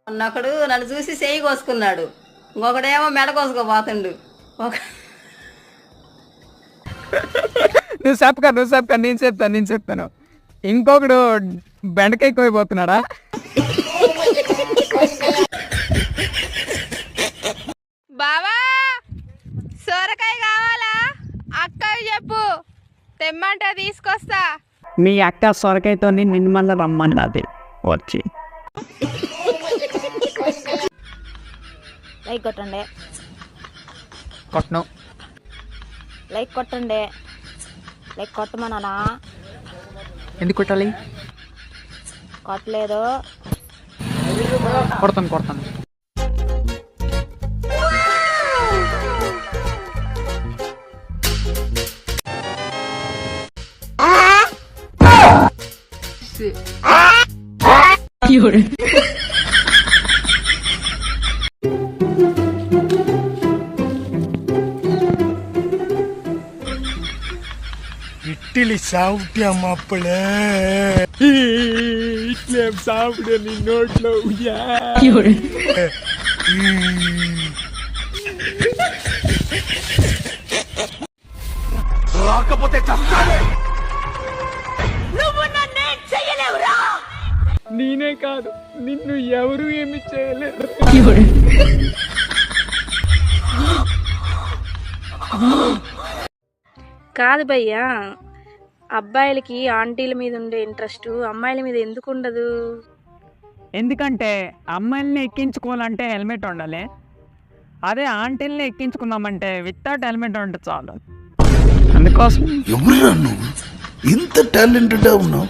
అన్నొకడు నన్ను చూసి చేయి కోసుకున్నాడు, ఇంకొకడేమో మెడ కోసుకోబోతుండు. ఒక నువ్వు చెప్పక నేను చెప్తాను. ఇంకొకడు బెండకాయ కోయిపోతున్నాడా? బావా సొరకాయ కావాలా? అక్కకి చెప్పు తెమ్మంటే తీసుకొస్తా. మీ అక్క సొరకాయతో నిన్ను మళ్ళీ రమ్మన్నది వచ్చి. లైక్ కొట్టండి. కొట్టను. లైక్ కొట్టండి. లైక్ కొట్టమన్నానా? ఎందుకు కొట్టాలి? కొట్టలేదు. కొడతాను. இட்லி சாப்பிட்டியா மாப்பிள்ள? ఇట్లే సాపిడే నీ నోట్లో. రాకపోతే చస్తానే. నేనే కాదు, నిన్ను ఎవరు ఏమి చేయలేరు. కాదు భయ్యా, అబ్బాయిలకి ఆంటీల మీద ఉండే ఇంట్రెస్ట్ అమ్మాయిల మీద ఎందుకు ఉండదు? ఎందుకంటే అమ్మాయిల్ని ఎక్కించుకోవాలంటే హెల్మెట్ ఉండాలి. అదే ఆంటీల్ని ఎక్కించుకుందామంటే వితౌట్ హెల్మెట్ ఉంటే చాలు. అందుకోసం ఎవరురా నువ్వు ఇంత టాలెంటెడ్ ఉన్నావు?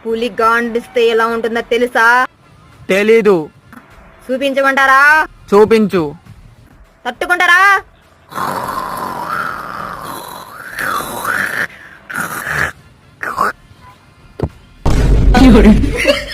పులి గాండిస్తే ఎలా ఉంటుందో తెలుసా? తెలీదు. చూపించమంటారా? చూపించు. తట్టుకుంటారా? Cute.